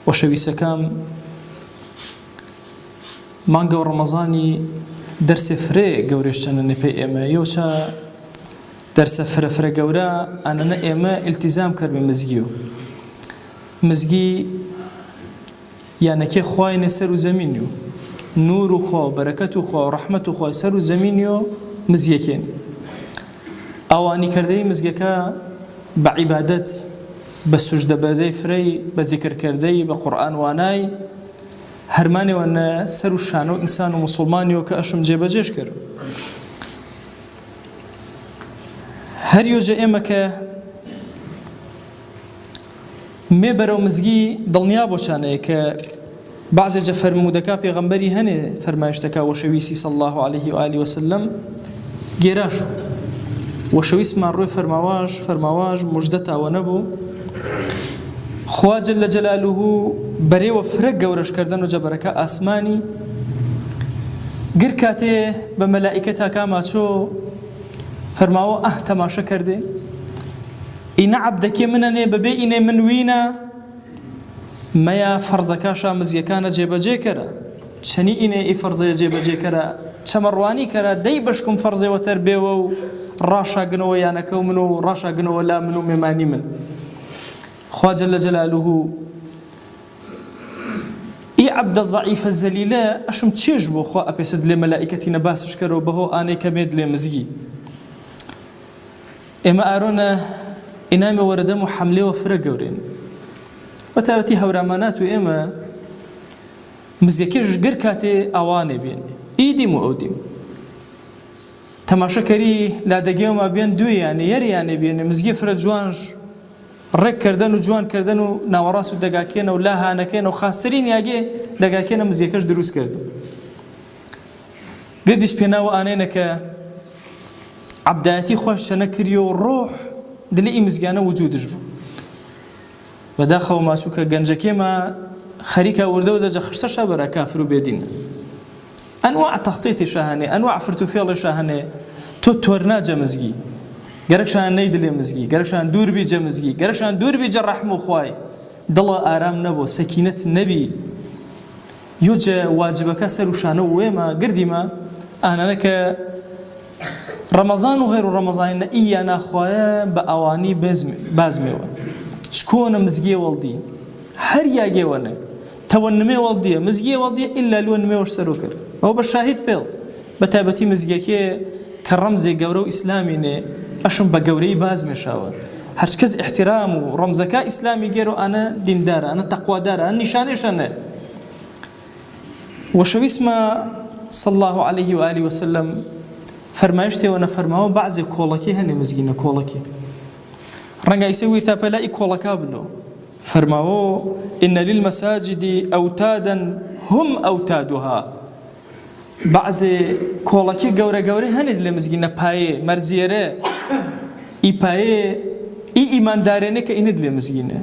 وشەویستەکەم مانگە و ڕەمەزانی دەرسێ فرێ گەورەشتەنە پێی ئێمە یۆچە دەرسە فرە گەورە ئەنەنە ئێمە ئیلتیزام کردمە مزگی یانەکێ خوایە سەر و زەمینی و نور و خوا و بەرەکەت و خوا و ڕەحمەت و خوای سەر و زەمینی و مزگەکێن ئەوانی کردەی مزگەکە بە عیبادەت بە سوژدە بەدەی فرەی بە ذیکرکردەی بە قورئان وانای هەرمانێوەنە سەر و شانە و ئینسان و موسڵمانیەوە کە ئەشم جێبەجێش کرد هەریۆجە ئێمە کە مێ بەرەو مزگی دڵنیا بۆچانەیە کە بعضێجە فەرمودەکە پێغەمبەری هەنێ فەرمایشتەکە وەشەویستی صلی الله عليه وآله وسلم گێراش وەشەویستمان ڕووی فەرماواش موژدەتاوە نەبوو خوا جەل جەلالوه بەرێوە فرە گەورەشکردن و جەبەرەکە ئاسمانی گر کاتێ بە مەلائیکەتا کاماچۆ فەرماوە تەماشە کردێ ئینە عەبدەکێ منەنێ بەبێ ئینێ من وینە مەیە فەرزەکاشا مزیەکانە جێبەجێ کەرە چەنی ئینێ ئی فەرزەیە جێبەجێ کەرە چەمەڕوانی کەرە دەی بەشکم فەرزێوە تەر بێوە و ڕاشاگنەوە یانەکە و من و ڕاشاگنەوە لا من و مێمانی من خوا جەل جەلالوه ئی عەبدە زەعیفە زەلیلە ئەشم چێژ بۆ خوا ئەپێسد لێ مەلائیکەتی نەباسش کەرەوە بەهۆ ئانەی کە مێد لێ مزگی ئێمە ئارۆنە ئینامی وەرەدەم و حەملێوە فرە گەورێن بەتایبەتی هەورامانات و ئێمە مزگەکەش گەر کاتێ ئەوانێ بێن ئیدیم و ئەودیم تەماشەکەری لادەگێوما بێن دوێیانێ یەریانێ بێنێ مزگی فرە جوانش ڕێککردن و جوانکردن و ناوەڕاست و دەگاکێنە و لاهانەکەنە و خاسترین یاگێ دەگاکێنە مزگەکەش دروست کردن گردیش پێناوە ئانێنە کە عەبدایەتی خۆش شەنە کردیە و ڕۆح دلی ئی مزگانە وجودش بوو بەداخەوە ماچووکە گەنجەکێمە خەریکە وردەوە دەجە خشتەشە بەرە کافر و بێدینە ئەنواع تەختیتیشە هەنێ ئەنواع فرتوفێڵیشە هەنێ تۆ تۆرناجە مزگی گەرەکشان نەیدلێ مزگی گەرەکشان دوور بیجە مزگی گەرەکشان دوور بیجە ڕەحم و خوای دڵە ئارام نەبوو سەکینەت نەبی یۆجە واجبەکە سەر و شانە و وێمە گردیمە ئانانە کە ڕەمەزان و غێر و ڕەمەزانە ئییا ناخوایە بە ئەوانی بازمێوە چکۆنە مزگێ وەڵدی هەر یاگێوەنە تەوەنمێ وەڵدیە مزگێ وەڵدیە ئیلا لوە نمێوەش سەرۆ کرد ئەوە بە شاهید پێڵ بە تایبەتی مزگەکێ کە ڕەمزێ گەورە و ئیسلامینێ ئەشم بە گەورەی بازمێشاوە هەرچ کەس احترام و ڕەمزەکە ئیسلامی گێر و ئەنە دیندارە ئەنە تەقوادارە ئەنە نیشانێشەنە وەشەویستمە صلی الله عليه وآله وسلم فەرمایشتێوە نەفەرماوە بەعزێ کۆڵەکی هەنێ مزگینە کۆڵەکی ڕەنگە ئیسە ویرتاپەلای کۆڵەکا بنەوە فەرماوە ئینە للمەساجد ئەوتادا هم ئەوتادها بعضێ کۆڵەکی گەورە هەنێت لە مزگینە پایێ مەرزیێرە ئی پایێ ئی ئیماندارێنێ کە ئینت لێ مزگینە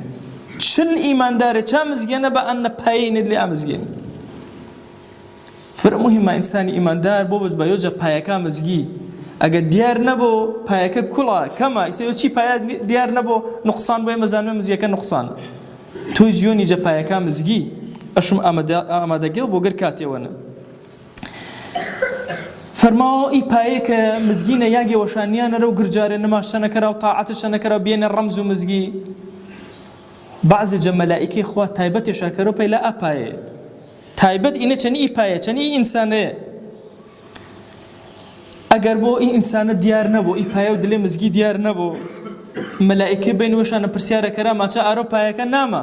چن ئیماندارێ چا مزگێنە بە ئەنە پایێ ئینت لێ ئامزگێن فرە مهمە ئینسانی ئیماندار بۆ بەس بە یۆجە پایەکە مزگی ئەگە دیار نەبوو پایەکە کوڵە کەمە ئیسە چی پایە دیار نەبوو نقصان بۆ مەزانوێ مزگەکە نقصانە تۆی جیۆنی جە پایەکە مزگی ئەشم ئامادەگەڵ بۆ گەر کاتێوەنە فەرماوە ئی پایە کە مزگینە یاگێ وەشانیانەرە و گرجارێ نەماشە نەکەرا و تاعەتشە نەکەرا بێنە ڕەمز و مزگی بعضێ جە مەلائیکەی خوا تایبەتێشە کەرە و پەیلا ئەپایە تایبەت ئینە چەنی ئی پایە چەنی ئی ئینسانەیە ئەگەر بۆ ئی ئینسانە دیار نەبوو ئی پایە و دلێ مزگی دیار نەبوو مەلائیکە بینوەشانە پرسیارەکەرا ماچە ئارۆ پایەکە نامە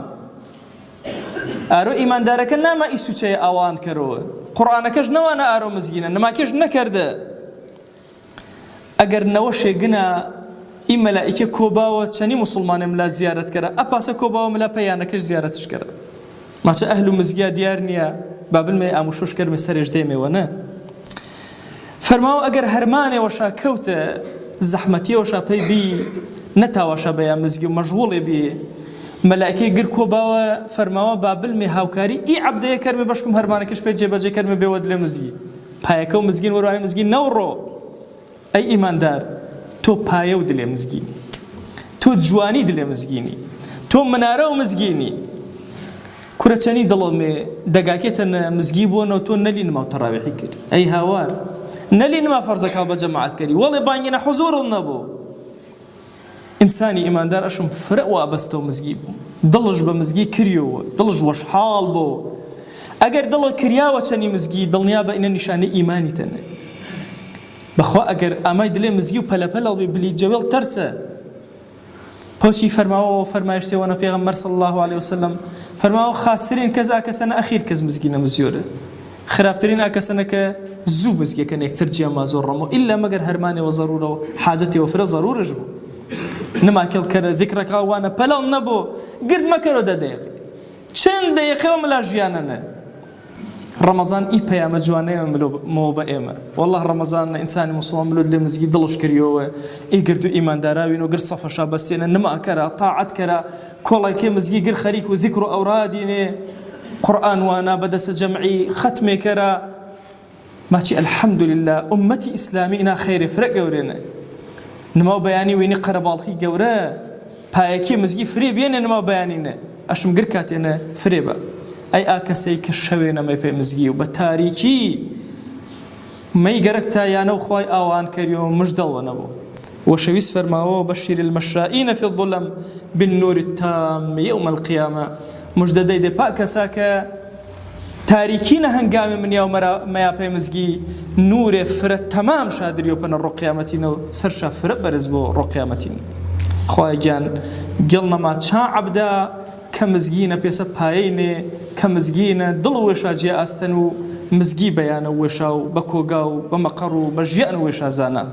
ئارۆ ئیماندارەکە نامە ئی سوچەیە ئەوان کەرەوە قورئانەکەش نەوانە ئارۆ مزگینە نەماکێش نەکەردە ئەگەر نەوە شێگنە ئی مەلائیکە کۆباوە چەنی موسڵمانێ ملا زیارەت کەرە ئەپاسە کۆباوە ملا پەیانەکەش زیارەتش کەرە ماچە ئەهل و مزگیا دیار نییە با بلمێ ئاموشۆش کەرمێ سەرێش دێمێوە نە فەرماوە ئەگەر هەرمانێوەشا کەوتە زەحمەتیەوەشا پێی بی نەتاوەشە بەیان مزگی و مەشغوڵێ بێ مەلائیکەی گر کۆباوە فەرماوە با بلمێ هاوکاری ئی عەبدەیە کەرمێ بەشکم هەرمانەکەش پێ جێبەجێ کەرمێ بێوە لێ مزگی پایەکە و مزگین وەروانی مزگی نەوڕۆ ئەی ئیماندار تۆ پایە و دلێ مزگینی تۆ جوانی دلێ مزگینی تۆ منارە و مزگینی کورەچەنی دڵۆمێ دەگاکێتە مزگی بوونەوە تۆ نەلینما و تەڕاویحی کرد ئەی هاوار نەلینما فەرزەکە بە جەماعەت کردی وەڵێ بانگینە حوزوڕڵ نەبوو ئینسانی ئیماندار ئەشم فرە وابەستەوە مزگی بوو دڵش بە مزگی کریەوە دڵش وەشحاڵ بوو ئەگەر دڵە کریاوە چەنی مزگی دڵنیا بە ئینە نیشانەی ئیمانی تەنە بەخوا ئەگەر ئامای دلێ مزگی و پەلەپەلەڵ بێ بلی جەوێڵ تەرسە پۆچی فەرماوەوە فەرمایشتێوەنە پێغەمبەر صلی الله عليه وسلم فەرماوە خاسترین کەس ئاکەسەنە ئەخیر کەس مزگی نەمزیۆرە خراپترین ئاکەسەنە کە زوو مزگیەکەن یەکسەر جیاما زۆر ڕەمەوە ئیلا مەگەر هەرمانێەوە ضەرورەوە حاجەتێەوە فرە ضەرورش بوو نەماکەڵ کە ذیکرەکە وانە پەلەڵ نەبوو گرد مەکەرەوە دە دەیەقی چەند دەیەقەوە مەلا ژیانەنە ڕەمەزان ئی پەیامە جوانەیە ملۆ بە ئێمە والله ڕەمەزان ئینسانی موسڵمان ملۆ لێ مزگی دڵش کردیەوە ئی گرد و ئیمانداراوین و گرد سەفەشا بەستێنە نەماکەرە تاعەت کەرە کۆڵێکێ مزگی گر خەریک و ذیکر و ئەورادینێ قورئان وانە بەدەسە جەمعی ختمێکەرە ماچی ئەلحەمدولله ئومەتی ئیسلامی ئینا خەیرێ فرە گەورێنە نما بەیانی وێنی قەرەباڵخی گەورە پایەکی مزگی فرێ بێنێ نما بەیانینە ئەشم گر کاتێنە فرێ بە ئەی ئاکەسەی کە شەوێ نەمەی پێ مزگی و بە تاریکی مەی گەرەک تایانە و خوای ئاوان کەریەوە مژدەڵوە نەبوو وشويس فرماوه بشير المشائين في الظلم بالنور التام يوم القيامة مجددي دي باك ساكا تاريكين هنگام من يوم ما يابي مزگي نور فرد تمام شادر يوبن الرقيامتين سرشا فرد برزبو رقيامتين خواهي جان قلنا ما چا عبدا كمزگينا بيسا پايني كمزگينا دل وشا جي استنو مزگي بيانا وشاو بكوغاو بمقرو بجيان وشا زانا